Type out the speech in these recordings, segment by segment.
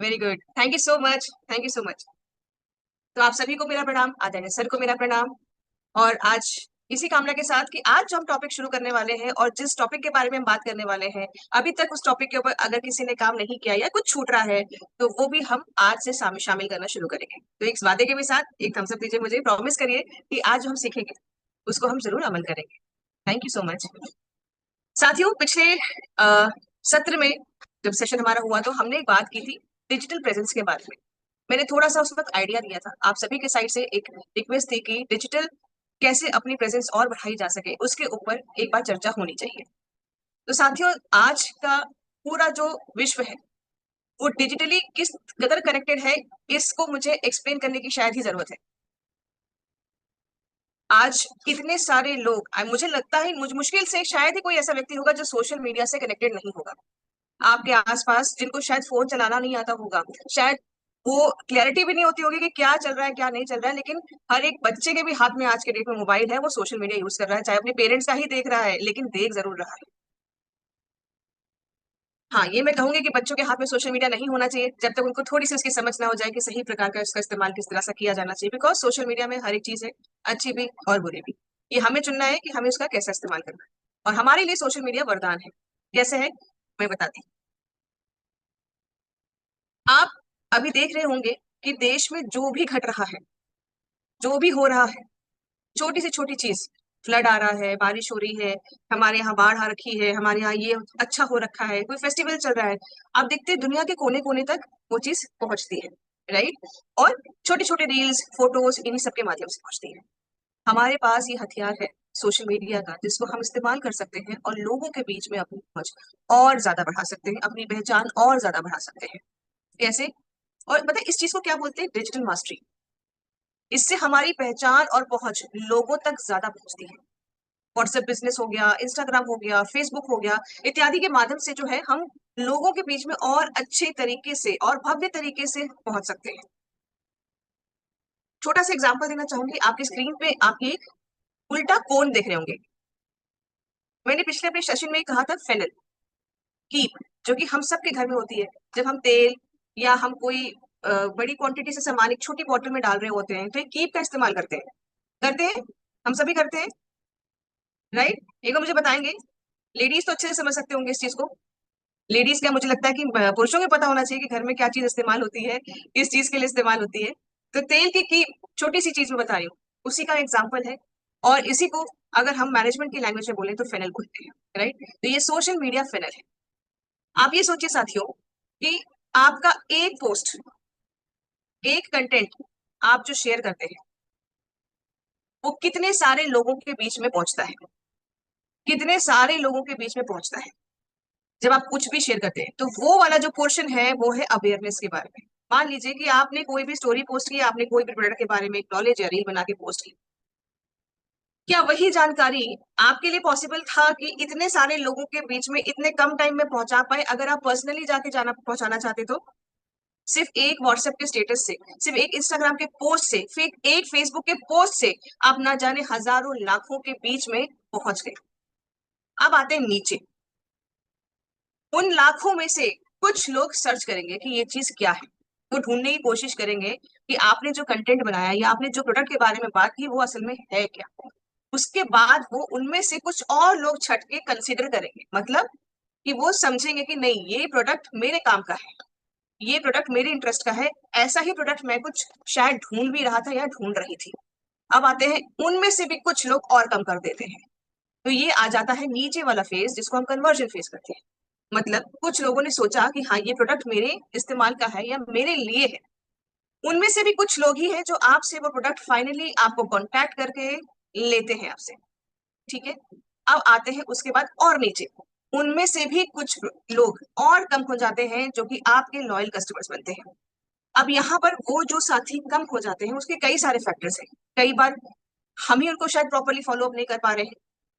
Very good, thank you so much, thank you so much. तो आप सभी को मेरा प्रणाम, आदरणीय सर को मेरा प्रणाम। और आज इसी कामना के साथ कि आज जो हम टॉपिक शुरू करने वाले हैं और जिस टॉपिक के बारे में हम बात करने वाले हैं, अभी तक उस टॉपिक के ऊपर अगर किसी ने काम नहीं किया या कुछ छूट रहा है, तो वो भी हम आज से शामिल करना शुरू करेंगे। तो एक वादे के भी साथ एक थम्स अप दीजिए मुझे, प्रॉमिस करिए कि आज जो हम सीखेंगे, उसको हम ज़रूर अमल करेंगे। Thank you so much. साथियों, पिछले सत्र में जब सेशन हमारा हुआ तो हमने एक बात की थी डिजिटल प्रेजेंस के बारे में। मैंने थोड़ा-सा उस वक़्त आइडिया दिया था। आप सभी के साइड से एक रिक्वेस्ट थी कि डिजिटल कैसे अपनी प्रेजेंस और बढ़ाई जा सके, उसके ऊपर एक बार चर्चा होनी चाहिए। तो साथियों, आज का पूरा जो विश्व है, वो डिजिटली किस कदर कनेक्टेड है, इसको मुझे एक्सप्लेन करने की शायद ही ज़रूरत है। आज कितने सारे लोग मुझे लगता है मुश्किल से शायद ही कोई ऐसा व्यक्ति होगा जो सोशल मीडिया से कनेक्टेड नहीं होगा। आपके आस-पास जिनको शायद फ़ोन चलाना नहीं आता होगा, शायद वो क्लैरिटी भी नहीं होती होगी कि क्या चल रहा है, क्या नहीं चल रहा है, लेकिन हर एक बच्चे के भी हाथ में आज के डेट में मोबाइल है, वो सोशल मीडिया यूज़ कर रहा है, चाहे अपने पेरेंट्स का ही देख रहा है, लेकिन देख ज़रूर रहा है। हाँ, ये मैं कहूँगी कि बच्चों के हाथ में सोशल मीडिया नहीं होना चाहिए, जब तक उनको थोड़ी-सी उसकी समझ ना हो जाए कि सही प्रकार का इसका इस्तेमाल किस तरह से किया जाना चाहिए, बिकॉज़ सोशल मीडिया में हर एक चीज़ है, अच्छी भी और बुरी भी। ये हमें चुनना है कि हमें उसका कैसा इस्तेमाल करना है और हमारे लिए सोशल मीडिया वरदान है। कैसे है? मैं बताती हूँ। आप अभी देख रहे होंगे कि देश में जो भी घट रहा है, जो भी हो रहा है, छोटी से छोटी चीज़, फ्लड आ रहा है, बारिश हो रही है, हमारे यहाँ बाढ़ आ रखी है, हमारे यहाँ ये अच्छा हो रखा है, कोई फेस्टिवल चल रहा है। आप देखते हैं दुनिया के कोने-कोने तक वो चीज़ पहुँचती है, राइट? और छोटे-छोटे रील्स, फोटोज़ इन्हीं सब के माध्यम से पहुँचती है। हमारे पास ये हथियार है सोशल मीडिया का जिसको हम इस्तेमाल कर सकते हैं और लोगों के बीच में अपनी पहुँच और ज़्यादा बढ़ा सकते हैं, अपनी पहचान और ज़्यादा बढ़ा सकते हैं। कैसे? और पता है इस चीज़ को क्या बोलते हैं? Digital mastery. इससे हमारी पहचान और पहुँच लोगों तक ज़्यादा पहुँचती है। व्हाट्सएप बिज़नेस हो गया, इंस्टाग्राम हो गया, फेसबुक हो गया, इत्यादि के माध्यम से जो है हम लोगों के बीच में और अच्छे तरीके से और भव्य तरीके से पहुँच सकते हैं। छोटा-सा एग्ज़ाम्पल देना चाहूँगी, आपकी स्क्रीन पे आप एक उल्टा कोन देख रहे होंगे। मैंने पिछले अपने सेशन में ही कहा था फेनल, कीप, जो कि हम सबके घर में होती है। जब हम तेल या हम कोई बड़ी क्वांटिटी से सामान एक छोटी बॉटल में डाल रहे होते हैं, तो एक कीप का इस्तेमाल करते हैं। करते हैं? हम सभी करते हैं, राइट? एक बार मुझे बताएँगे? लेडीज़ तो अच्छे से समझ सकते होंगे इस चीज़ को। लेडीज़ क्या मुझे लगता है कि पुरुषों को पता होना चाहिए कि घर में क्या चीज़ इस्तेमाल होती है, किस चीज़ के लिए इस्तेमाल होती है। तो तेल की छोटी-सी चीज़ मैं बता रही हूँ, उसी का एग्ज़ाम्पल है और इसी को अगर हम मैनेजमेंट की लैंग्वेज में बोलें तो फेनल बोलते हैं, राइट? तो ये सोशल मीडिया फेनल है। आप ये सोचिए साथियों कि आपका एक पोस्ट, एक कंटेंट आप जो शेयर करते हैं, वो कितने सारे लोगों के बीच में पहुँचता है, कितने सारे लोगों के बीच में पहुँचता है। जब आप कुछ भी शेयर करते हैं, तो वो वाला जो पोर्शन है, वो है अवेयरनेस के बारे में। मान लीजिए कि आपने कोई भी स्टोरी पोस्ट की, आपने कोई भी प्रोडक्ट के बारे में एक नॉलेज या रील बना के पोस्ट की। क्या वही जानकारी आपके लिए पॉसिबल था कि इतने सारे लोगों के बीच में इतने कम टाइम में पहुँचा पाएँ, अगर आप पर्सनली जाके जाना पहुँचाना चाहते तो? सिर्फ़ एक व्हाट्सएप के स्टेटस से, सिर्फ़ एक इंस्टाग्राम के पोस्ट से, फिर एक फेसबुक के पोस्ट से, आप ना जाने हज़ारों, लाखों के बीच में पहुँच गए। अब आते हैं नीचे। उन लाखों में से कुछ लोग सर्च करेंगे कि ये चीज़ क्या है? वो ढूँढने की कोशिश करेंगे कि आपने जो कंटेंट बनाया या आपने जो प्रोडक्ट के बारे में बात की वो असल में है क्या? उसके बाद वो उनमें से कुछ और लोग छँट के कंसिडर करेंगे। मतलब कि वो समझेंगे कि नहीं ये प्रोडक्ट मेरे काम का है, ये प्रोडक्ट मेरे इंटरेस्ट का है, ऐसा ही प्रोडक्ट मैं कुछ शायद ढूँढ भी रहा था या ढूँढ रही थी। अब आते हैं उनमें से भी कुछ लोग और कम कर देते हैं। तो ये आ जाता है नीचे वाला फ़ेज़ जिसको हम कन्वर्जन फ़ेज़ कहते हैं। मतलब कुछ लोगों ने सोचा कि हाँ, ये प्रोडक्ट मेरे इस्तेमाल का है या मेरे लिए है। उनमें से भी कुछ लोग ही हैं जो आपसे वो प्रोडक्ट फाइनली आपको कॉन्टैक्ट करके लेते हैं आपसे, ठीक है? अब आते हैं उसके बाद और नीचे, उनमें से भी कुछ लोग और कम हो जाते हैं जो कि आपके लॉयल कस्टमर्स बनते हैं। अब यहाँ पर वो जो साथी कम हो जाते हैं उसके कई सारे फैक्टर्स हैं। कई बार हम ही उनको शायद प्रॉपर्ली फ़ॉलो अप नहीं कर पा रहे हैं।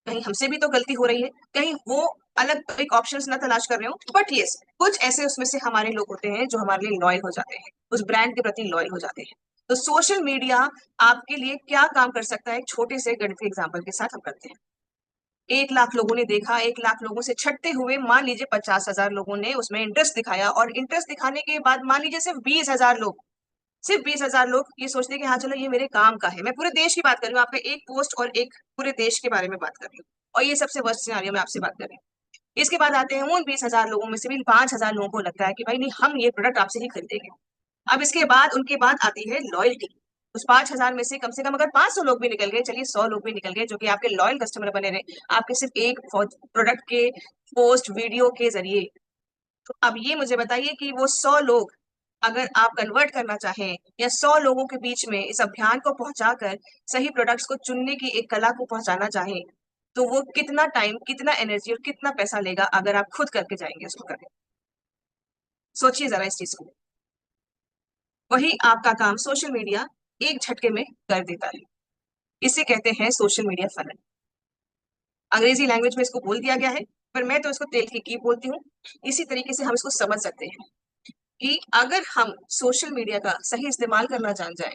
कहीं हमसे भी तो गलती हो रही है, कहीं वो अलग एक ऑप्शंस ना तलाश कर रहे हो। बट येस, कुछ ऐसे उसमें से हमारे लोग होते हैं जो हमारे लिए लॉयल हो जाते हैं, उस ब्रांड के प्रति लॉयल हो जाते हैं। तो सोशल मीडिया आपके लिए क्या काम कर सकता है, एक छोटे से गणितीय एग्ज़ाम्पल के साथ हम करते हैं। 1 लाख लोगों ने देखा, 1 लाख लोगों से छटते हुए मान लीजिए 50,000 लोगों ने उसमें इंटरेस्ट दिखाया, और इंटरेस्ट दिखाने के बाद मान लीजिए सिर्फ 20,000 लोग ये सोचते हैं कि हाँ चलो ये मेरे काम का है। मैं पूरे देश की बात कर रही हूँ, आपका एक पोस्ट और एक पूरे देश के बारे में बात कर रही हूँ, और ये सबसे वर्स्ट सिनारियो में आपसे बात कर रही हूँ। इसके बाद आते हैं उन 20,000 लोगों में से भी 5,000 लोगों को लगता है कि भाई नहीं, हम ये प्रोडक्ट आपसे ही खरीदेंगे। अब इसके बाद उनके बाद आती है लॉयल्टी। उस 5,000 में से कम अगर 500 लोग भी निकल गए, चलिए 100 लोग भी निकल गए जो कि आपके लॉयल कस्टमर बने रहे आपके सिर्फ एक प्रोडक्ट के पोस्ट वीडियो के जरिए। तो अब ये मुझे बताइए कि वो 100 लोग अगर आप कन्वर्ट करना चाहें, या 100 लोगों के बीच में इस अभियान को पहुंचाकर सही प्रोडक्ट्स को चुनने की एक कला को पहुंचाना चाहें, तो वो कितना टाइम, कितना एनर्जी और कितना पैसा लेगा अगर आप खुद करके जाएंगे उसको करने। सोचिए जरा इस चीज को। वही आपका काम सोशल मीडिया एक झटके में कर देता है। इसे कहते हैं सोशल मीडिया फनल। अंग्रेजी लैंग्वेज में इसको बोल दिया गया है, पर मैं तो इसको तेल की कीप बोलती हूँ। इसी तरीके से हम इसको समझ सकते हैं कि अगर हम सोशल मीडिया का सही इस्तेमाल करना जान जाए,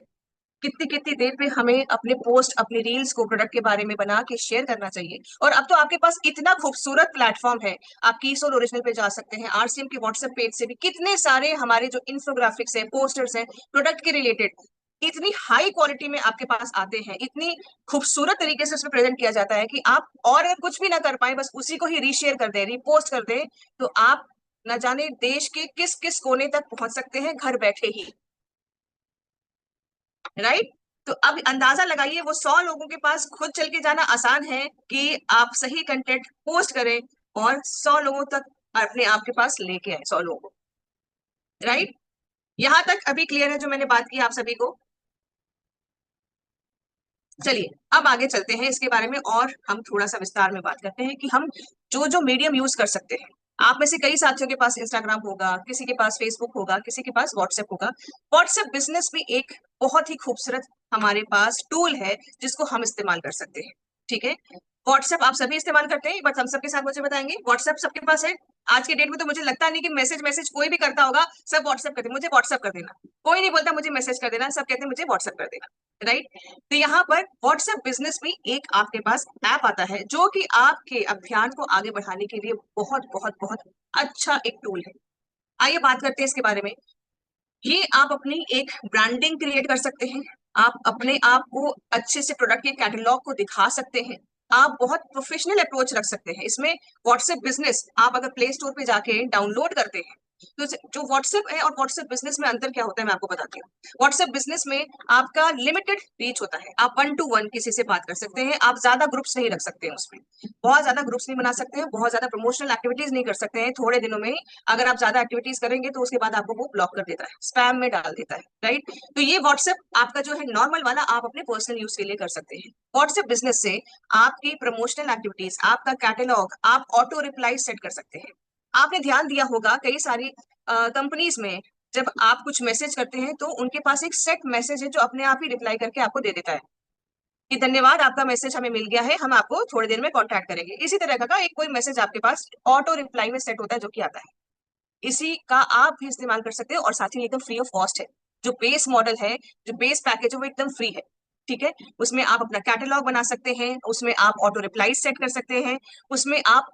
कितनी कितनी देर पे हमें अपने पोस्ट, अपने रील्स को प्रोडक्ट के बारे में बना के शेयर करना चाहिए। और अब तो आपके पास इतना खूबसूरत प्लेटफॉर्म है, आप कीसोल ओरिजिनल पे जा सकते हैं, आरसीएम के व्हाट्सएप पेज से भी कितने सारे हमारे जो इंफोग्राफिक्स है, पोस्टर्स हैं प्रोडक्ट के रिलेटेड, इतनी हाई क्वालिटी में आपके पास आते हैं, इतनी खूबसूरत तरीके से उसमें प्रेजेंट किया जाता है कि आप और अगर कुछ भी ना कर पाए, बस उसी को ही रीशेयर कर दे, रीपोस्ट कर दे, तो आप न जाने देश के किस किस कोने तक पहुंच सकते हैं घर बैठे ही। राइट? तो अब अंदाजा लगाइए, वो 100 लोगों के पास खुद चल के जाना आसान है कि आप सही कंटेंट पोस्ट करें और 100 लोगों तक अपने आप के पास लेके आए 100 लोगों को। राइट? यहां तक अभी क्लियर है जो मैंने बात की आप सभी को? चलिए अब आगे चलते हैं इसके बारे में, और हम थोड़ा सा विस्तार में बात करते हैं कि हम जो जो मीडियम यूज कर सकते हैं। आप में से कई साथियों के पास इंस्टाग्राम होगा, किसी के पास फेसबुक होगा, किसी के पास व्हाट्सएप होगा। व्हाट्सएप बिजनेस भी एक बहुत ही खूबसूरत हमारे पास टूल है जिसको हम इस्तेमाल कर सकते हैं। ठीक है, व्हाट्सएप आप सभी इस्तेमाल करते हैं, बट हम सबके साथ मुझे बताएंगे व्हाट्सएप सबके पास है। आज के डेट में तो मुझे लगता नहीं कि मैसेज मैसेज कोई भी करता होगा, सब व्हाट्सएप करते, मुझे व्हाट्सएप कर देना। कोई नहीं बोलता मुझे मैसेज कर देना, सब कहते हैं मुझे व्हाट्सएप कर देना। राइट? तो यहाँ पर व्हाट्सएप बिजनेस में एक आपके पास ऐप आता है जो कि आपके अभियान को आगे बढ़ाने के लिए बहुत बहुत बहुत अच्छा एक टूल है। आइए बात करते हैं इसके बारे में। ये आप अपनी एक ब्रांडिंग क्रिएट कर सकते हैं, आप अपने आप को अच्छे से प्रोडक्ट के कैटलॉग को दिखा सकते हैं, आप बहुत प्रोफेशनल अप्रोच रख सकते हैं इसमें। व्हाट्सएप बिजनेस आप अगर प्ले स्टोर पे जाके डाउनलोड करते हैं, तो जो व्हाट्सएप है और व्हाट्सएप बिजनेस में अंतर क्या होता है मैं आपको बताती हूँ। व्हाट्सएप बिजनेस में आपका लिमिटेड रीच होता है, आप 1 to 1 किसी से बात कर सकते हैं, आप ज्यादा ग्रुप्स नहीं रख सकते हैं उसमें, बहुत ज्यादा ग्रुप्स नहीं बना सकते हैं, बहुत ज्यादा प्रमोशनल एक्टिविटीज नहीं कर सकते हैं थोड़े दिनों में। अगर आप ज्यादा एक्टिविटीज करेंगे तो उसके बाद आपको वो ब्लॉक कर देता है, स्पैम में डाल देता है। राइट? तो ये व्हाट्सएप आपका जो है नॉर्मल वाला, आप अपने पर्सनल यूज के लिए कर सकते हैं। व्हाट्सएप बिजनेस से आपकी प्रमोशनल एक्टिविटीज, आपका कैटलॉग, आप ऑटो रिप्लाई सेट कर सकते हैं। आपने ध्यान दिया होगा कई सारी कंपनीज में जब आप कुछ मैसेज करते हैं तो उनके पास एक सेट मैसेज है जो अपने आप ही रिप्लाई करके आपको दे देता है कि धन्यवाद, आपका मैसेज हमें मिल गया है, हम आपको थोड़ी देर में कांटेक्ट करेंगे। इसी तरह का एक कोई मैसेज आपके पास ऑटो रिप्लाई में सेट होता है जो कि आता है। इसी का आप भी इस्तेमाल कर सकते हो, और साथ ही एकदम फ्री ऑफ कॉस्ट है। जो बेस मॉडल है, जो बेस पैकेज है, वो एकदम फ्री है। ठीक है, उसमें आप अपना कैटलॉग बना सकते हैं, उसमें आप ऑटो रिप्लाई सेट कर सकते हैं, उसमें आप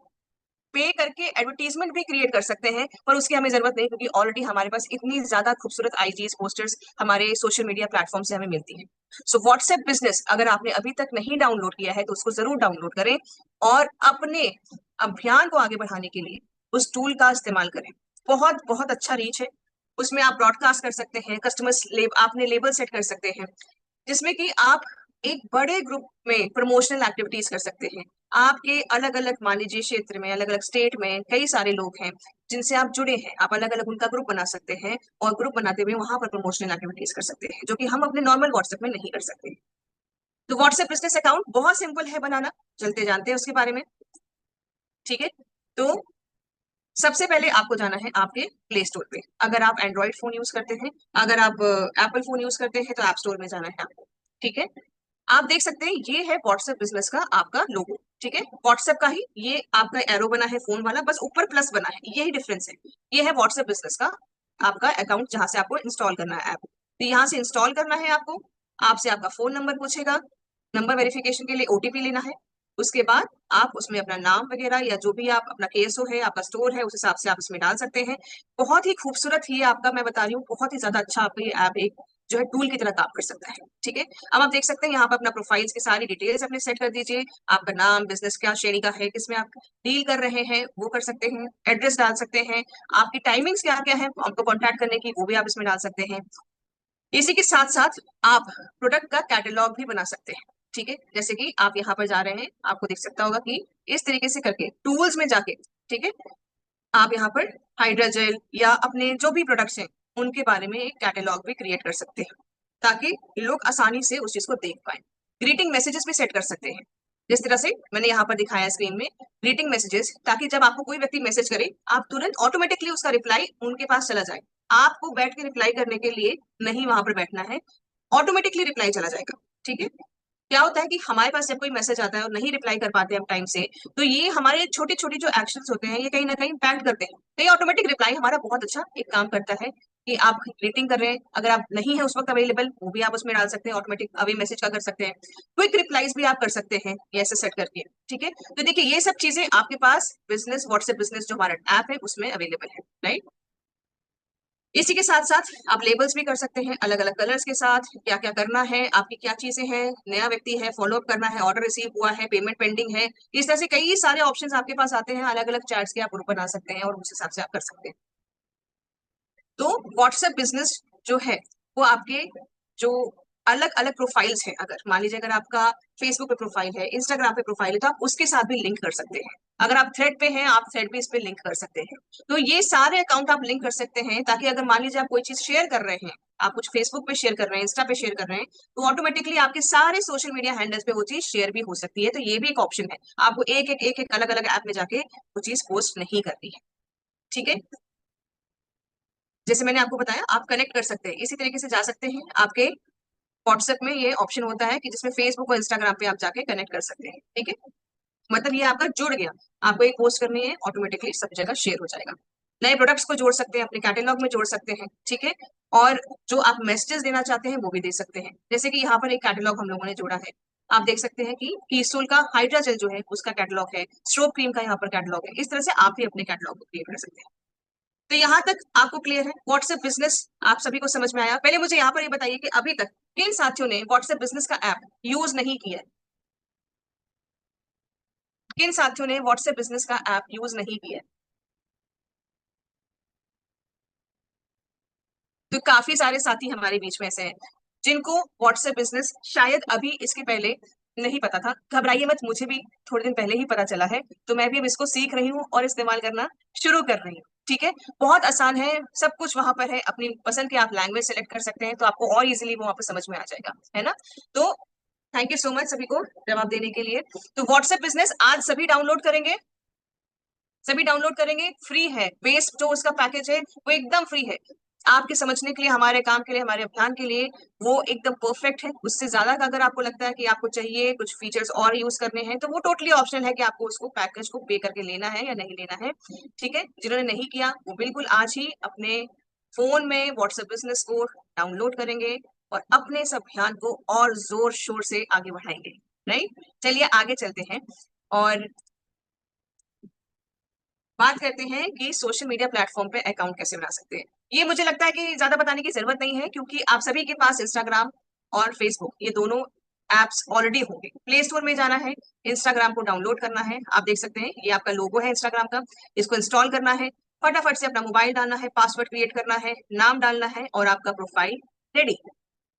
पे करके एडवर्टीजमेंट भी क्रिएट कर सकते हैं, पर उसकी हमें जरूरत नहीं क्योंकि ऑलरेडी हमारे पास इतनी ज्यादा खूबसूरत आईजीज पोस्टर्स हमारे सोशल मीडिया प्लेटफॉर्म से हमें मिलती है। सो व्हाट्सएप बिजनेस अगर आपने अभी तक नहीं डाउनलोड किया है तो उसको जरूर डाउनलोड करें, और अपने अभियान को आगे बढ़ाने के लिए उस टूल का इस्तेमाल करें। बहुत बहुत अच्छा रीच है, उसमें आप ब्रॉडकास्ट कर सकते हैं, कस्टमर्स आपने लेबल सेट कर सकते हैं, जिसमें कि आप एक बड़े ग्रुप में प्रमोशनल एक्टिविटीज कर सकते हैं। आपके अलग अलग मान लीजिए क्षेत्र में, अलग अलग स्टेट में कई सारे लोग हैं जिनसे आप जुड़े हैं, आप अलग अलग उनका ग्रुप बना सकते हैं, और ग्रुप बनाते हुए वहां पर प्रमोशनल एक्टिविटीज कर सकते हैं जो कि हम अपने नॉर्मल व्हाट्सएप में नहीं कर सकते। तो व्हाट्सएप बिजनेस अकाउंट बहुत सिंपल है बनाना, चलते जानते हैं उसके बारे में। ठीक है, तो सबसे पहले आपको जाना है आपके प्ले स्टोर पे। अगर आप एंड्रॉइड फोन यूज करते हैं, अगर आप एप्पल फोन यूज करते हैं तो ऐप स्टोर में जाना है आपको। ठीक है, आप देख सकते हैं ये है व्हाट्सएप बिजनेस का आपका लोगो। ठीक है, व्हाट्सएप का ही ये आपका एरो बना है फोन वाला, बस ऊपर प्लस बना है, यही डिफरेंस है। ये है व्हाट्सएप बिजनेस का आपका अकाउंट जहां से आपको इंस्टॉल करना है ऐप। तो यहाँ से इंस्टॉल करना है आपको, आपसे आपका फोन नंबर पूछेगा, नंबर वेरिफिकेशन के लिए ओटीपी लेना है, उसके बाद आप उसमें अपना नाम वगैरह या जो भी आप अपना केएसओ है, आपका स्टोर है, उस हिसाब से आप इसमें डाल सकते हैं। बहुत ही खूबसूरत ही आपका, मैं बता रही हूँ, बहुत ही ज्यादा अच्छा आपका ये ऐप एक जो है टूल की तरह काम कर सकता है। ठीक है, अब आप देख सकते हैं यहाँ पर अपना प्रोफाइल्स की सारी डिटेल्स अपने सेट कर दीजिए। आपका नाम, बिजनेस क्या श्रेणी का है, किसमें आप डील कर रहे हैं वो कर सकते हैं, एड्रेस डाल सकते हैं, आपकी टाइमिंग्स क्या क्या है आपको कॉन्टैक्ट करने की वो भी आप इसमें डाल सकते हैं। इसी के साथ साथ आप प्रोडक्ट का कैटलॉग भी बना सकते हैं। ठीक है, जैसे कि आप यहाँ पर जा रहे हैं, आपको दिख सकता होगा कि इस तरीके से करके टूल्स में जाके, ठीक है, आप यहाँ पर हाइड्रोजेल या अपने जो भी प्रोडक्ट्स हैं उनके बारे में एक कैटलॉग भी क्रिएट कर सकते हैं, ताकि लोग आसानी से उस चीज को देख पाए। ग्रीटिंग मैसेजेस भी सेट कर सकते हैं, जिस तरह से मैंने यहाँ पर दिखाया स्क्रीन में, ग्रीटिंग मैसेजेस, ताकि जब आपको कोई व्यक्ति मैसेज करे आप तुरंत ऑटोमेटिकली उसका रिप्लाई उनके पास चला जाए। आपको बैठ के रिप्लाई करने के लिए नहीं वहां पर बैठना है, ऑटोमेटिकली रिप्लाई चला जाएगा। ठीक है, क्या होता है कि हमारे पास जब कोई मैसेज आता है और नहीं रिप्लाई कर पाते हम टाइम से, तो ये हमारे छोटी छोटी जो एक्शंस होते हैं ये कहीं ना कहीं इम्पैक्ट करते हैं। तो ये ऑटोमेटिक रिप्लाई हमारा बहुत अच्छा एक काम करता है कि आप रेटिंग कर रहे हैं, अगर आप नहीं है उस वक्त अवेलेबल वो भी आप उसमें डाल सकते हैं, ऑटोमेटिक अवे मैसेज का कर सकते हैं, क्विक रिप्लाईज भी आप कर सकते हैं ये ऐसे सेट करके। ठीक है, तो देखिए ये सब चीजें आपके पास बिजनेस व्हाट्सएप बिजनेस जो हमारा ऐप है उसमें अवेलेबल है, राइट। इसी के साथ साथ आप लेबल्स भी कर सकते हैं अलग अलग कलर्स के साथ, क्या क्या करना है, आपकी क्या चीजें हैं, नया व्यक्ति है, फॉलो अप करना है, ऑर्डर रिसीव हुआ है, पेमेंट पेंडिंग है, इस तरह से कई सारे ऑप्शंस आपके पास आते हैं। अलग अलग चैट्स के आप ग्रुप बना सकते हैं और उस हिसाब से आप कर सकते हैं। तो व्हाट्सएप बिजनेस जो है वो आपके जो अलग अलग प्रोफाइल्स हैं, अगर मान लीजिए अगर आपका फेसबुक पे प्रोफाइल है, इंस्टाग्राम पे प्रोफाइल है, तो आप उसके साथ भी लिंक कर सकते हैं। अगर आप थ्रेड पे हैं, आप थ्रेड भी इस पे लिंक कर सकते हैं। तो ये सारे अकाउंट आप लिंक कर सकते हैं, ताकि अगर मान लीजिए आप कोई चीज शेयर कर रहे हैं, आप कुछ फेसबुक पे शेयर कर रहे हैं, इंस्टा पे शेयर कर रहे हैं, तो ऑटोमेटिकली आपके सारे सोशल मीडिया हैंडल्स पे वो चीज शेयर भी हो सकती है। तो ये भी एक ऑप्शन है, आपको एक एक अलग अलग ऐप में जाके वो चीज पोस्ट नहीं करनी है। ठीक है, जैसे मैंने आपको बताया आप कनेक्ट कर सकते हैं, इसी तरीके से जा सकते हैं। आपके व्हाट्सएप में ये ऑप्शन होता है कि जिसमें फेसबुक और इंस्टाग्राम पे आप जाके कनेक्ट कर सकते हैं। ठीक है, मतलब ये आपका जुड़ गया, आपको एक पोस्ट करनी है, ऑटोमेटिकली सब जगह शेयर हो जाएगा। नए प्रोडक्ट्स को जोड़ सकते हैं, अपने कैटलॉग में जोड़ सकते हैं। ठीक है, और जो आप मैसेजेस देना चाहते हैं वो भी दे सकते हैं। जैसे कि यहाँ पर एक कैटलॉग हम लोगों ने जोड़ा है, आप देख सकते हैं कि कीसोल का हाइड्रा जेल जो है उसका कैटलॉग है, स्ट्रोब क्रीम का यहाँ पर कैटलॉग है। इस तरह से आप भी अपने कैटलॉग को क्रिएट कर सकते हैं। तो यहाँ तक आपको क्लियर है व्हाट्सएप बिजनेस, आप सभी को समझ में आया। पहले मुझे यहाँ पर ये बताइए कि अभी तक किन साथियों ने व्हाट्सएप बिजनेस का ऐप यूज नहीं किया है, किन साथियों ने व्हाट्सएप बिजनेस का ऐप यूज नहीं किया है। तो काफी सारे साथी हमारे बीच में ऐसे हैं जिनको व्हाट्सएप बिजनेस शायद अभी इसके पहले नहीं पता था। घबराइए मत, मुझे भी थोड़े दिन पहले ही पता चला है, तो मैं भी अब इसको सीख रही हूँ और इस्तेमाल करना शुरू कर रही हूँ। ठीक है, बहुत आसान है, सब कुछ वहां पर है, अपनी पसंद की आप लैंग्वेज सेलेक्ट कर सकते हैं, तो आपको और इजीली वो वहां पर समझ में आ जाएगा, है ना। तो थैंक यू सो मच सभी को जवाब देने के लिए। तो व्हाट्सएप बिजनेस आज सभी डाउनलोड करेंगे, सभी डाउनलोड करेंगे, फ्री है। बेस जो उसका पैकेज है वो एकदम फ्री है, आपके समझने के लिए, हमारे काम के लिए, हमारे अभियान के लिए वो एकदम परफेक्ट है। उससे ज्यादा का अगर आपको लगता है कि आपको चाहिए कुछ फीचर्स और यूज करने हैं, तो वो टोटली ऑप्शनल है कि आपको उसको पैकेज को पे करके लेना है या नहीं लेना है। ठीक है, जिन्होंने नहीं किया वो बिल्कुल आज ही अपने फोन में व्हाट्सएप बिजनेस को डाउनलोड करेंगे और अपने इस अभियान को और जोर शोर से आगे बढ़ाएंगे। राइट, चलिए आगे चलते हैं और बात करते हैं कि सोशल मीडिया प्लेटफॉर्म पे अकाउंट कैसे बना सकते हैं। ये मुझे लगता है कि ज्यादा बताने की जरूरत नहीं है, क्योंकि आप सभी के पास इंस्टाग्राम और फेसबुक ये दोनों एप्स ऑलरेडी होंगे। प्ले स्टोर में जाना है, इंस्टाग्राम को डाउनलोड करना है, आप देख सकते हैं ये आपका लोगो है इंस्टाग्राम का, इसको इंस्टॉल करना है, फटाफट से अपना मोबाइल डालना है, पासवर्ड क्रिएट करना है, नाम डालना है और आपका प्रोफाइल रेडी।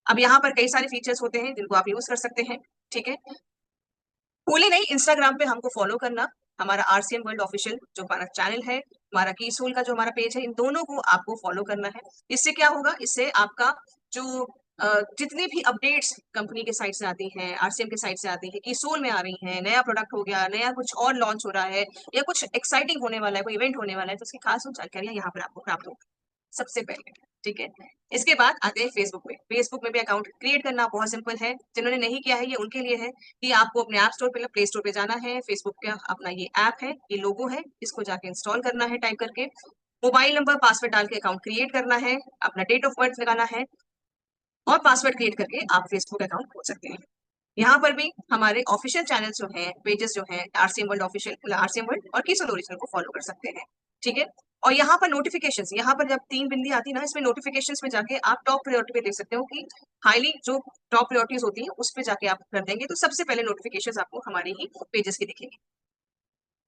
अब यहाँ पर कई सारे फीचर्स होते हैं जिनको आप यूज कर सकते हैं। ठीक है, भूले नहीं इंस्टाग्राम पे हमको फॉलो करना, हमारा आरसीएम वर्ल्ड ऑफिशियल जो हमारा चैनल है, हमारा की सोल का जो हमारा पेज है, इन दोनों को आपको फॉलो करना है। इससे क्या होगा, इससे आपका जो जितनी भी अपडेट्स कंपनी के साइड से आती हैं, आरसीएम के साइड से आती है, की सोल में आ रही हैं, नया प्रोडक्ट हो गया, नया कुछ और लॉन्च हो रहा है या कुछ एक्साइटिंग होने वाला है, कोई इवेंट होने वाला है, तो उसकी खास जानकारियां यहाँ पर आपको प्राप्त होगी सबसे पहले। ठीक है, इसके बाद आते हैं फेसबुक में। फेसबुक में भी अकाउंट क्रिएट करना बहुत सिंपल है, जिन्होंने नहीं किया है ये उनके लिए है कि आपको अपने ऐप स्टोर पे, प्ले स्टोर पे जाना है, फेसबुक का अपना ये ऐप है, ये लोगो है, इसको जाके इंस्टॉल करना है टाइप करके, मोबाइल नंबर पासवर्ड डाल के अकाउंट क्रिएट करना है, अपना डेट ऑफ बर्थ लगाना है और पासवर्ड क्रिएट करके आप फेसबुक अकाउंट खोल सकते हैं। यहाँ पर भी हमारे ऑफिशियल चैनल जो हैं, पेजेस जो हैं, RCM world official, RCM world और कीसोल ओरिजिनल को फॉलो कर सकते हैं। ठीक है, और यहाँ पर नोटिफिकेशंस, यहाँ पर जब 3 बिंदी आती है ना, इसमें नोटिफिकेशंस में जाके आप टॉप प्रायोरिटी पे देख सकते हो कि हाईली जो टॉप प्रायोरिटीज होती है उस पे जाके आप कर देंगे तो सबसे पहले नोटिफिकेशंस आपको हमारे ही पेजेस की दिखेगी।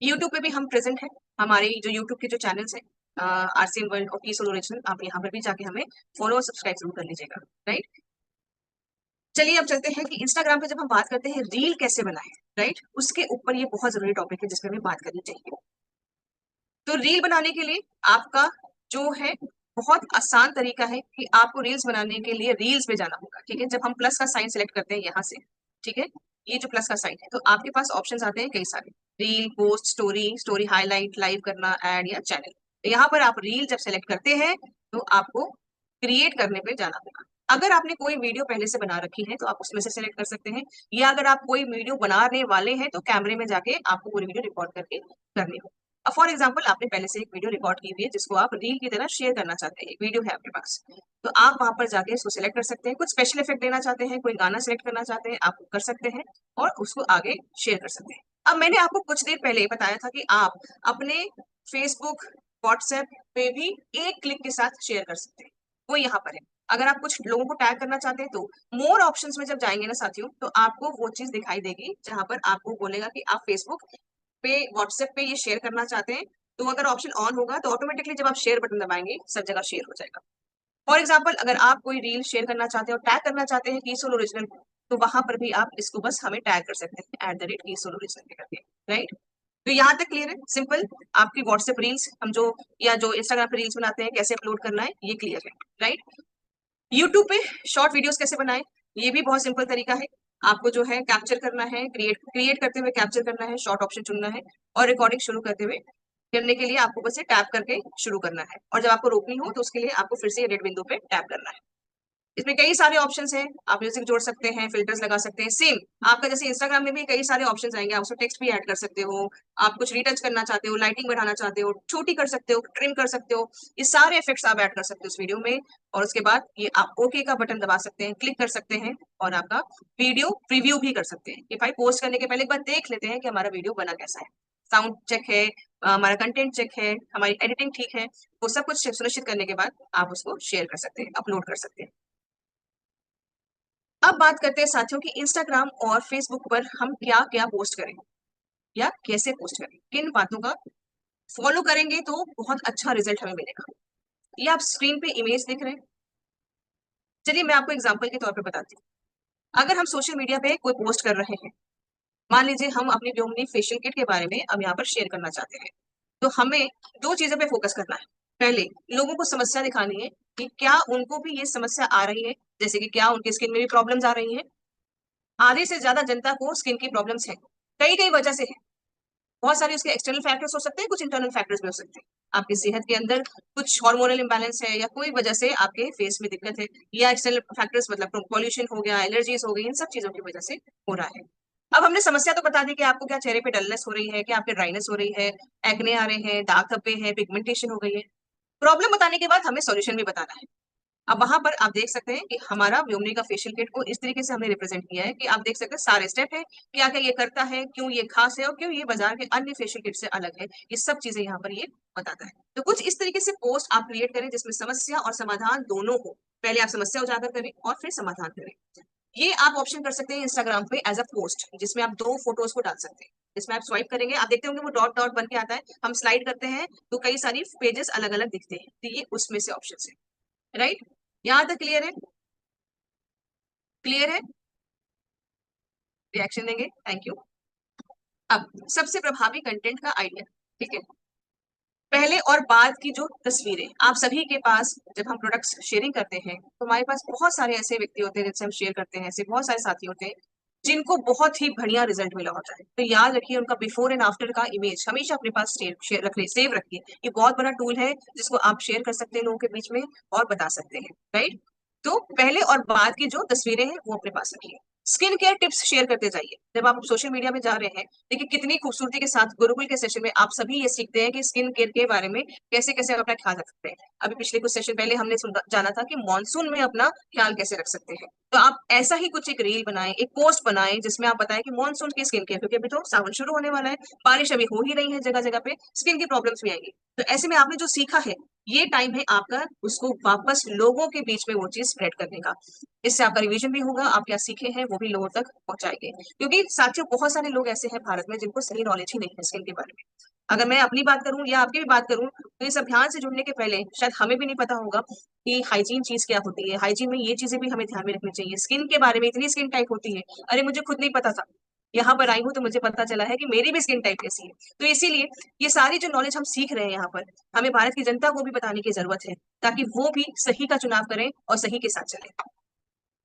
यूट्यूब पे भी हम प्रेजेंट है, हमारे जो यूट्यूब के जो चैनल्स हैं, आरसीएम वर्ल्ड और कीसोल ओरिजिनल, आप यहाँ पर भी जाके हमें फॉलो और सब्सक्राइब जरूर कर लीजिएगा। राइट, चलिए अब चलते हैं कि इंस्टाग्राम पे जब हम बात करते हैं रील कैसे बनाएं। राइट, उसके ऊपर ये बहुत जरूरी टॉपिक है जिसपे हमें बात करनी चाहिए। तो रील बनाने के लिए आपका जो है बहुत आसान तरीका है कि आपको रील्स बनाने के लिए रील्स पे जाना होगा। ठीक है, जब हम प्लस का साइन सेलेक्ट करते हैं यहाँ से, ठीक है, ये जो प्लस का साइन है, तो आपके पास ऑप्शंस आते हैं कई सारे, reel, post, story, story highlight, live करना, ऐड या चैनल। तो यहाँ पर आप रील जब सेलेक्ट करते हैं तो आपको क्रिएट करने पे जाना होगा। अगर आपने कोई वीडियो पहले से बना रखी है तो आप उसमें से सेलेक्ट कर सकते हैं, या अगर आप कोई वीडियो बनाने वाले हैं तो कैमरे में जाके आपको पूरी वीडियो रिकॉर्ड करके करनी हो। फॉर एग्जाम्पल, आपने पहले से एक वीडियो रिकॉर्ड की हुई है जिसको आप रील की तरह शेयर करना चाहते हैं, एक वीडियो है आपके पास, तो आप वहां पर जाके इसको सिलेक्ट कर सकते हैं। कुछ स्पेशल इफेक्ट देना चाहते हैं, कोई गाना सिलेक्ट करना चाहते हैं, आप कर सकते हैं और उसको आगे शेयर कर सकते हैं। अब मैंने आपको कुछ देर पहले बताया था कि आप अपने फेसबुक, व्हाट्सएप पे भी एक क्लिक के साथ शेयर कर सकते हैं, वो यहाँ पर है। अगर आप कुछ लोगों को टैग करना चाहते हैं तो मोर ऑप्शंस में जब जाएंगे ना साथियों, तो आपको वो चीज दिखाई देगी जहां पर आपको बोलेगा कि आप फेसबुक पे, व्हाट्सएप पे ये शेयर करना चाहते हैं। तो अगर ऑप्शन ऑन होगा तो ऑटोमेटिकली जब आप शेयर बटन दबाएंगे सब जगह शेयर हो जाएगा। फॉर एग्जाम्पल, अगर आप कोई रील शेयर करना चाहते हैं और टैग करना चाहते हैं कीसोल ओरिजिनल को, तो वहां पर भी आप इसको बस हमें टैग कर सकते हैं @कीसोल ओरिजिनल करके। राइट, तो यहाँ तक क्लियर है, सिंपल। आपकी व्हाट्सएप रील्स हम जो, या जो इंस्टाग्राम पे रील्स बनाते हैं कैसे अपलोड करना है ये क्लियर है। राइट, यूट्यूब पे शॉर्ट वीडियोस कैसे बनाएं, ये भी बहुत सिंपल तरीका है। आपको जो है कैप्चर करना है, क्रिएट करते हुए कैप्चर करना है, शॉर्ट ऑप्शन चुनना है और रिकॉर्डिंग शुरू करते हुए करने के लिए आपको बस टैप करके शुरू करना है, और जब आपको रोकनी हो तो उसके लिए आपको फिर से रेड बिंदु पे टैप करना है। इसमें कई सारे ऑप्शंस हैं, आप म्यूजिक जोड़ सकते हैं, फिल्टर्स लगा सकते हैं। सेम आपका जैसे इंस्टाग्राम में भी कई सारे ऑप्शंस आएंगे, आप उसमें टेक्स्ट भी ऐड कर सकते हो, आप कुछ रीटच करना चाहते हो, लाइटिंग बढ़ाना चाहते हो, छोटी कर सकते हो, ट्रिम कर सकते हो, ये सारे इफेक्ट्स आप ऐड कर सकते हो उस वीडियो में। और उसके बाद ये आप ओके का बटन दबा सकते हैं, क्लिक कर सकते हैं और आपका वीडियो प्रीव्यू भी कर सकते हैं कि भाई पोस्ट करने के पहले एक बार देख लेते हैं कि हमारा वीडियो बना कैसा है, साउंड चेक है, हमारा कंटेंट चेक है, हमारी एडिटिंग ठीक है, वो सब कुछ सुनिश्चित करने के बाद आप उसको शेयर कर सकते हैं, अपलोड कर सकते हैं। अब बात करते हैं साथियों कि इंस्टाग्राम और फेसबुक पर हम क्या क्या पोस्ट करें या कैसे पोस्ट करें, किन बातों का फॉलो करेंगे तो बहुत अच्छा रिजल्ट हमें मिलेगा। ये आप स्क्रीन पे इमेज देख रहे हैं, चलिए मैं आपको एग्जांपल के तौर पे बताती हूँ। अगर हम सोशल मीडिया पे कोई पोस्ट कर रहे हैं, मान लीजिए हम अपनी ब्योमनी फेशियल किट के बारे में अब यहाँ पर शेयर करना चाहते हैं, तो हमें दो चीजों पे फोकस करना है। पहले लोगों को समस्या दिखानी है कि क्या उनको भी ये समस्या आ रही है, जैसे कि क्या उनकी स्किन में भी प्रॉब्लम्स आ रही हैं। आधे से ज्यादा जनता को स्किन की प्रॉब्लम्स है, कई कई वजह से है। बहुत सारे उसके एक्सटर्नल फैक्टर्स हो सकते हैं, कुछ इंटरनल फैक्टर्स भी हो सकते हैं। आपकी सेहत के अंदर कुछ हार्मोनल इंबैलेंस है या कोई वजह से आपके फेस में दिक्कत है, या एक्सटर्नल फैक्टर्स मतलब पॉल्यूशन हो गया, एलर्जीज हो गई, इन सब चीजों की वजह से हो रहा है। अब हमने समस्या तो बता दी कि आपको क्या चेहरे पे डलनेस हो रही है, क्या आपके ड्राइनेस हो रही है, एक्ने आ रहे हैं, दाग धब्बे हैं, पिगमेंटेशन हो गई है। प्रॉब्लम बताने के बाद हमें सॉल्यूशन भी बताना है। अब वहां पर आप देख सकते हैं कि हमारा व्योमनी का फेशियल किट को इस तरीके से हमने रिप्रेजेंट किया है कि आप देख सकते हैं सारे स्टेप है, क्या क्या ये करता है, क्यों ये खास है और क्यों ये बाजार के अन्य फेशियल किट से अलग है, ये सब चीजें यहाँ पर ये बताता है। तो कुछ इस तरीके से पोस्ट आप क्रिएट करें जिसमें समस्या और समाधान दोनों हो। पहले आप समस्या उजागर करें और फिर समाधान करें। ये आप ऑप्शन कर सकते हैं इंस्टाग्राम पे एज अ पोस्ट, जिसमें आप दो फोटोज को डाल सकते हैं। जिसमें आप स्वाइप करेंगे, आप देखते होंगे वो डॉट डॉट बन के आता है, हम स्लाइड करते हैं तो कई सारी पेजेस अलग अलग दिखते हैं, तो ये उसमें से ऑप्शन है। राइट, यहाँ तक क्लियर है? क्लियर है? रिएक्शन देंगे, थैंक यू। अब सबसे प्रभावी कंटेंट का आइडिया, ठीक है, पहले और बाद की जो तस्वीरें आप सभी के पास, जब हम प्रोडक्ट्स शेयरिंग करते हैं तो हमारे पास बहुत सारे ऐसे व्यक्ति होते हैं जिनसे हम शेयर करते हैं, ऐसे बहुत सारे साथी होते हैं जिनको बहुत ही बढ़िया रिजल्ट मिला होता है। तो याद रखिए उनका बिफोर एंड आफ्टर का इमेज हमेशा अपने पास शेयर रखिए, सेव रखिए। ये बहुत बड़ा टूल है जिसको आप शेयर कर सकते हैं लोगों के बीच में और बता सकते हैं। राइट, तो पहले और बाद की जो तस्वीरें हैं वो अपने पास रखिए। स्किन केयर टिप्स शेयर करते जाइए। जब आप सोशल मीडिया में जा रहे हैं, देखिए कितनी खूबसूरती के साथ गुरुकुल के सेशन में आप सभी ये सीखते हैं कि स्किन केयर के बारे में कैसे-कैसे आप अपना ख्याल रख सकते हैं। अभी पिछले कुछ सेशन पहले हमने जाना था कि मॉनसून में अपना ख्याल कैसे रख सकते हैं। तो आप ऐसा ही कुछ एक रील बनाएँ, एक पोस्ट बनाएँ जिसमें आप बताएँ कि मॉनसून की स्किन केयर, क्योंकि अभी तो सावन शुरू होने वाला है, बारिश अभी हो ही रही है जगह-जगह पे, स्किन की प्रॉब्लम्स भी आएँगी। तो ऐसे में आपने जो सीखा है, ये टाइम है आपका उसको वापस लोगों के बीच में वो चीज़ स्प्रेड करने का। इससे आपका रिवीजन भी होगा, आप क्या सीखे हैं वो भी लोगों तक पहुँचाएँगे। क्योंकि साथियों बहुत सारे लोग ऐसे हैं भारत में जिनको सही नॉलेज ही नहीं है स्किन के बारे में। अगर मैं अपनी बात करूँ या आपकी भी बात करूँ, तो इस अभियान से जुड़ने के पहले शायद हमें भी नहीं पता होगा कि हाइजीन चीज़ क्या होती है। हाइजीन में ये चीज़ें भी हमें ध्यान में रखनी चाहिए। स्किन के बारे में इतनी स्किन टाइप होती है, अरे मुझे खुद नहीं पता था। यहाँ पर आई हूँ तो मुझे पता चला है कि मेरी भी स्किन टाइप कैसी है। तो इसीलिए ये सारी जो नॉलेज हम सीख रहे हैं यहाँ पर, हमें भारत की जनता को भी बताने की ज़रूरत है, ताकि वो भी सही का चुनाव करें और सही के साथ चलें।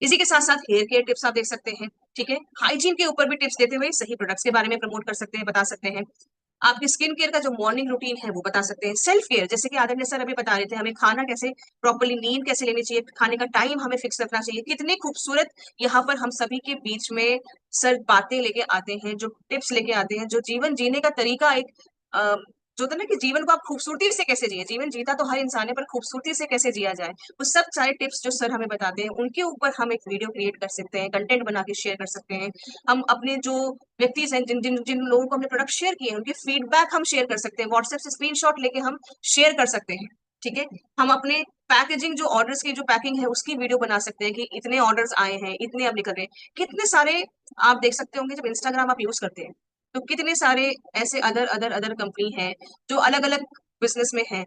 इसी के साथ-साथ हेयर केयर टिप्स आप देख सकते हैं, ठीक है? हाइजीन के ऊपर भी टिप्स देते हुए सही प्रोडक्ट्स के बारे में प्रमोट कर सकते हैं, बता सकते हैं। आपकी स्किन केयर का जो मॉर्निंग रूटीन है, वो बता सकते हैं। सेल्फ केयर जैसे कि आदरणीय सर अभी बता रहे थे, हमें खाना कैसे प्रॉपर्ली नींद कैसे लेनी चाहिए, खाने का टाइम हमें फिक्स रखना चाहिए। कितनी खूबसूरत यहाँ पर हम सभी के बीच में सर बातें लेके आते हैं, जो टिप्स लेके आते हैं, जो जीवन जीने का तरीका एक अ, जो होता है ना कि जीवन को आप खूबसूरती से कैसे जिए, जीवन जीता तो हर इंसान है, पर खूबसूरती से कैसे जिया जाए, वो सब सारे टिप्स जो सर हमें बताते हैं, उनके ऊपर हम एक वीडियो क्रिएट कर सकते हैं, कंटेंट बना के शेयर कर सकते हैं। हम अपने जो व्यक्तिज़ हैं, जिन जिन जिन लोगों को हमने प्रोडक्ट शेयर किए हैं, उनके फीडबैक हम शेयर कर सकते हैं। व्हाट्सएप से स्क्रीनशॉट लेके हम शेयर कर सकते हैं, ठीक है? हम अपने पैकेजिंग जो ऑर्डर्स की जो पैकिंग है, उसकी वीडियो बना सकते हैं कि इतने ऑर्डर्स आए हैं, इतने अब निकल रहे हैं। कितने सारे आप देख सकते होंगे जब इंस्टाग्राम आप यूज़ करते हैं, तो कितने सारे ऐसे अदर कंपनी हैं, जो अलग-अलग बिज़नेस में हैं।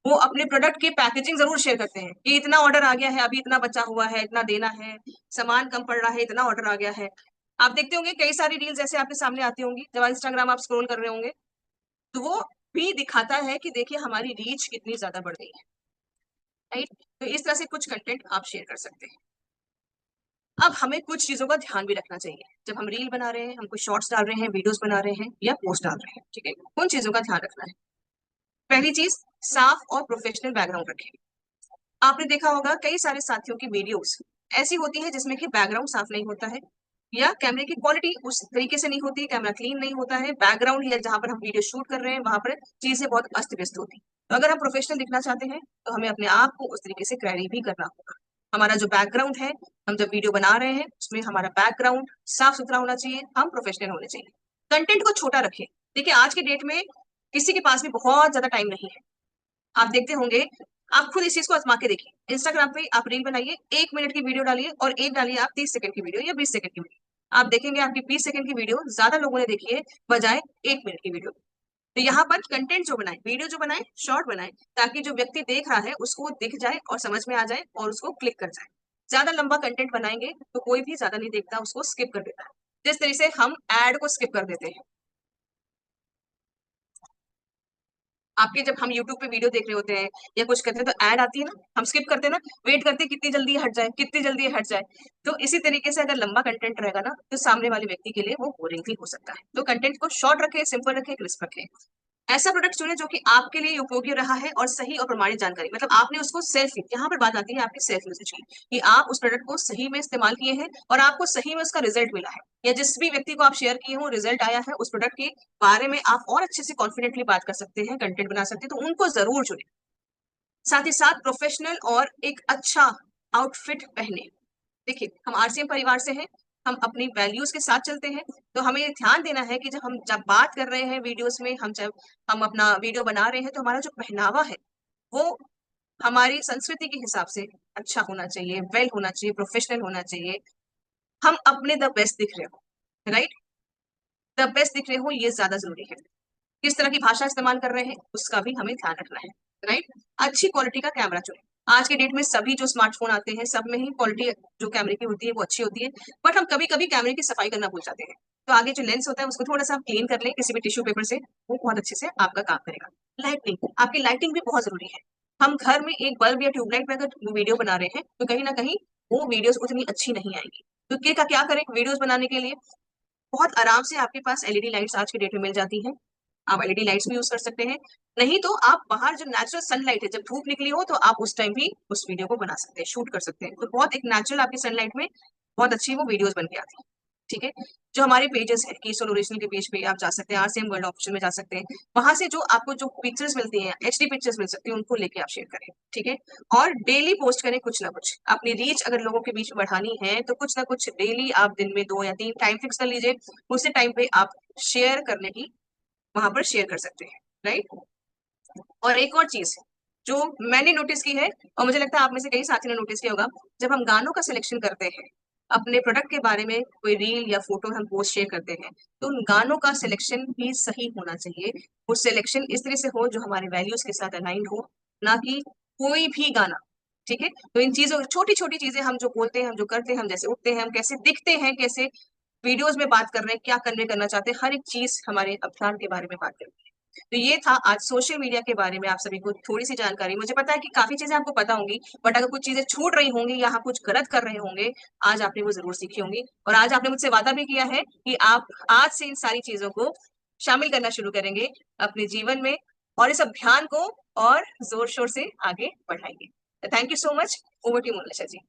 वो अपने प्रोडक्ट की पैकेजिंग ज़रूर शेयर करते हैं कि इतना ऑर्डर आ गया है, अभी इतना बचा हुआ है, इतना देना है, सामान कम पड़ रहा है, इतना ऑर्डर आ गया है। आप देखते होंगे कई सारी रील्स ऐसे आपके सामने आती होंगी, जब इंस्टाग्राम आप स्क्रॉल कर रहे होंगे, तो वो भी दिखाता है कि देखिए हमारी रीच कितनी ज़्यादा बढ़ गई है, राइट? तो इस तरह से कुछ कंटेंट आप शेयर कर सकते हैं। अब हमें कुछ चीज़ों का ध्यान भी रखना चाहिए। जब हम रील बना रहे हैं, हम कोई शॉर्ट्स डाल रहे हैं, वीडियोज़ बना रहे हैं या पोस्ट डाल रहे हैं, ठीक है? उन चीज़ों का ध्यान रखना है। पहली चीज़, साफ और प्रोफेशनल बैकग्राउंड रखें। आपने देखा होगा कई सारे साथियों की वीडियोज़ ऐसी होती है जिसमें कि बैकग्राउंड साफ नहीं होता है या कैमरे की क्वालिटी उस तरीके से नहीं होती, कैमरा क्लीन नहीं होता है, बैकग्राउंड या जहाँ पर हम वीडियो शूट कर रहे हैं, वहाँ पर चीज़ें बहुत अस्त-व्यस्त होती हैं। तो अगर हम प्रोफेशनल दिखना चाहते हैं, तो हमें अपने आप को उस तरीके से क्रेडी भी करना होगा। हमारा जो बैकग्राउंड है, हम जब वीडियो बना रहे हैं, उसमें हमारा बैकग्राउंड साफ-सुथरा होना चाहिए, हम प्रोफेशनल होने चाहिए। कंटेंट को छोटा रखें। देखिए, आज की डेट में किसी के पास भी बहुत ज़्यादा टाइम नहीं है। आप देखते होंगे, आप खुद इस चीज़ को आज़मा के देखिए। इंस्टाग्राम पे आप रील बनाइए, 1 मिनट की वीडियो डालिए और एक डालिए आप 30 सेकंड की वीडियो या 20 सेकंड की वीडियो। आप देखेंगे आपकी 20 सेकंड की वीडियो ज़्यादा लोगों ने देखी है, बजाए 1 मिनट की वीडियो। तो यहाँ पर कंटेंट जो बनाएँ, वीडियो जो बनाएँ, शॉर्ट बनाएँ, ताकि जो व्यक्ति देख रहा है, उसको वो दिख जाए और समझ में आ जाए और उसको क्लिक कर जाए। ज़्यादा लंबा कंटेंट बनाएँगे, तो कोई भी ज़्यादा नहीं देखता, उसको स्किप कर देता है। जिस तरह से हम ऐड को स्किप कर देते हैं। आपके जब हम यूट्यूब पे वीडियो देख रहे होते हैं या कुछ करते हैं तो ऐड आती है ना, हम स्किप करते हैं ना, वेट करते हैं कितनी जल्दी ये हट जाए, कितनी जल्दी ये हट जाए। तो इसी तरीके से अगर लंबा कंटेंट रहेगा ना, तो सामने वाले व्यक्ति के लिए वो बोरिंग भी हो सकता है। तो कंटेंट को शॉर्ट रखें, सिंपल रखें, क्रिस्प रखें। ऐसा प्रोडक्ट चुनें जो कि आपके लिए उपयोगी रहा है और सही और प्रमाणित जानकारी, मतलब आपने उसको सेल्फ यहाँ पर बात आती है आपकी सेल्फ यूसेज की, कि आप उस प्रोडक्ट को सही में इस्तेमाल किए हैं और आपको सही में उसका रिजल्ट मिला है, या जिस भी व्यक्ति को आप शेयर किए हो रिजल्ट आया है, उस प्रोडक्ट के बारे में आप और अच्छे से कॉन्फिडेंटली बात कर सकते हैं, कंटेंट बना सकते हैं, तो उनको ज़रूर चुनें। साथ ही साथ प्रोफेशनल और एक अच्छा आउटफिट पहने। देखिए, हम आरसीएम परिवार से हैं, हम अपनी वैल्यूज़ के साथ चलते हैं, तो हमें ये ध्यान देना है कि जब बात कर रहे हैं वीडियोज़ में, जब हम अपना वीडियो बना रहे हैं, तो हमारा जो पहनावा है, वो हमारी संस्कृति के हिसाब से अच्छा होना चाहिए, वेल होना चाहिए, प्रोफेशनल होना चाहिए। हम अपने द बेस्ट दिख रहे हो, राइट? द बेस्ट दिख रहे हो, ये ज़्यादा ज़रूरी है। किस तरह की भाषा इस्तेमाल कर रहे हैं, उसका भी हमें ध्यान रखना है, राइट? अच्छी क्वालिटी का कैमरा चुनें। आज के डेट में सभी जो स्मार्टफ़ोन आते हैं, सब में ही क्वालिटी जो कैमरे की होती है, वो अच्छी होती है, बट हम कभी-कभी कैमरे की सफाई करना भूल जाते हैं। तो आगे जो लेंस होता है, उसको थोड़ा-सा आप क्लीन कर लें किसी भी टिश्यू पेपर से, वो बहुत अच्छे से आपका काम करेगा। लाइटनिंग, आपकी लाइटिंग भी बहुत ज़रूरी है। हम घर में एक बल्ब या ट्यूबलाइट में अगर वीडियो बना रहे हैं, तो कहीं न कहीं वो वीडियोज़ उतनी अच्छी नहीं आएँगी। तो क्या करें वीडियोज़ बनाने के लिए? बहुत आराम से आपके पास एलईडी लाइट्स आज की डेट में मिल जाती हैं। आप एलईडी लाइट्स भी यूज़ कर सकते हैं। नहीं तो आप बाहर जो नेचुरल सनलाइट है, जब धूप निकली हो तो आप उस टाइम भी उस वीडियो को बना सकते हैं, शूट कर सकते हैं। तो बहुत एक नेचुरल आपकी सनलाइट में बहुत अच्छी वो वीडियोस बन के आती है। ठीक है, जो हमारे पेजेस है कीस्टोन ओरिजिनल के पेज पे आप जा सकते हैं, आरसीएम वर्ल्ड ऑप्शन में जा सकते हैं, वहां से जो आपको जो पिक्चर्स मिलती हैं, एचडी पिक्चर्स मिल सकती है, उनको लेके आप शेयर करें। ठीक है, और डेली पोस्ट करें कुछ ना कुछ, अपनी रीच अगर लोगों के बीच बढ़ानी है तो कुछ ना कुछ डेली आप दिन में 2 या 3 टाइम फिक्स कर लीजिए, उसी टाइम पे आप शेयर करने की वहां पर शेयर कर सकते हैं। राइट। और एक और चीज जो मैंने नोटिस की है, और मुझे लगता है आप में से कई साथी ने नोटिस किया होगा, जब हम गानों का सिलेक्शन करते हैं, अपने प्रोडक्ट के बारे में कोई रील या फोटो हम पोस्ट शेयर करते हैं, तो उन गानों का सिलेक्शन भी सही होना चाहिए। वो सिलेक्शन इस तरह से हो जो हमारे वैल्यूज के साथ अलाइंड हो, ना कि कोई भी गाना। ठीक है, तो इन चीजों, छोटी छोटी चीजें हम जो बोलते हैं, हम जो करते हैं, हम जैसे उठते हैं, हम कैसे दिखते हैं, कैसे वीडियोस में बात कर रहे हैं, क्या कन्वे करना चाहते हैं, हर एक चीज हमारे अभियान के बारे में बात करते हैं। तो ये था आज सोशल मीडिया के बारे में आप सभी को थोड़ी सी जानकारी। मुझे पता है कि काफी चीजें आपको पता होंगी, बट अगर कुछ चीजें छूट रही होंगी या कुछ गलत कर रहे होंगे, आज आपने वो जरूर सीखी होंगी। और आज आपने मुझसे वादा भी किया है कि आप आज से इन सारी चीजों को शामिल करना शुरू करेंगे अपने जीवन में, और इस अभियान को और जोर शोर से आगे बढ़ाएंगे। Thank you so much. Over to Monalisa ji.